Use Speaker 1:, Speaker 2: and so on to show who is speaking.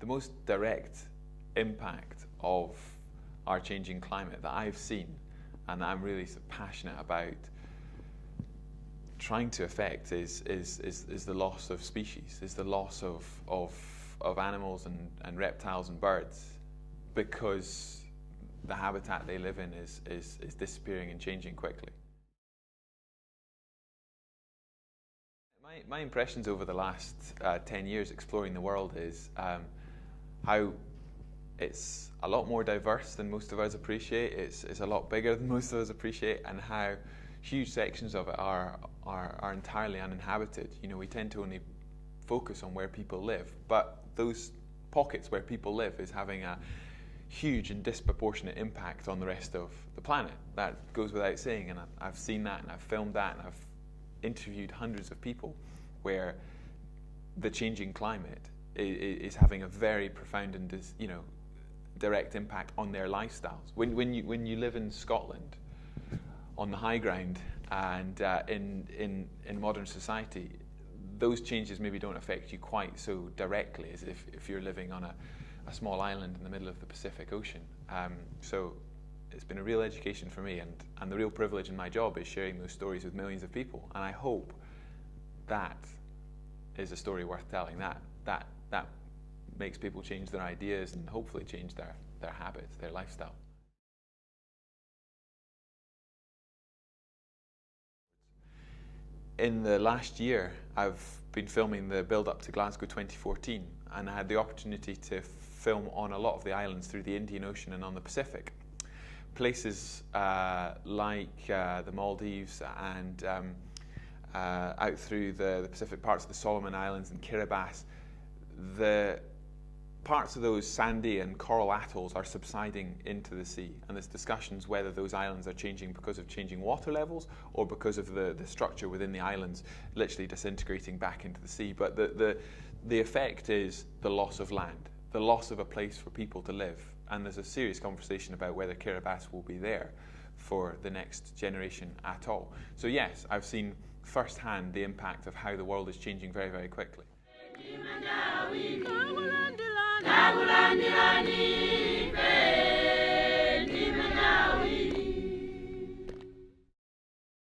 Speaker 1: The most direct impact of our changing climate that I've seen and that I'm really passionate about trying to affect is the loss of species, is the loss of animals and reptiles and birds, because the habitat they live in is disappearing and changing quickly. My impressions over the last 10 years exploring the world is how it's a lot more diverse than most of us appreciate. It's a lot bigger than most of us appreciate, and how huge sections of it are entirely uninhabited. You know, we tend to only focus on where people live, but those pockets where people live is having a huge and disproportionate impact on the rest of the planet. That goes without saying, and I've seen that, and I've filmed that, and I've interviewed hundreds of people where the changing climate is having a very profound and direct impact on their lifestyles. When you live in Scotland on the high ground and in modern society, those changes maybe don't affect you quite so directly as if you're living on a small island in the middle of the Pacific Ocean. So it's been a real education for me, and the real privilege in my job is sharing those stories with millions of people, and I hope that is a story worth telling. That makes people change their ideas and hopefully change their habits, their lifestyle. In the last year, I've been filming the build-up to Glasgow 2014, and I had the opportunity to film on a lot of the islands through the Indian Ocean and on the Pacific. Places like the Maldives and out through the Pacific, parts of the Solomon Islands and Kiribati. The parts of those sandy and coral atolls are subsiding into the sea, and there's discussions whether those islands are changing because of changing water levels or because of the structure within the islands literally disintegrating back into the sea. But the effect is the loss of land, the loss of a place for people to live, and there's a serious conversation about whether Kiribati will be there for the next generation at all. So yes, I've seen firsthand the impact of how the world is changing very, very quickly.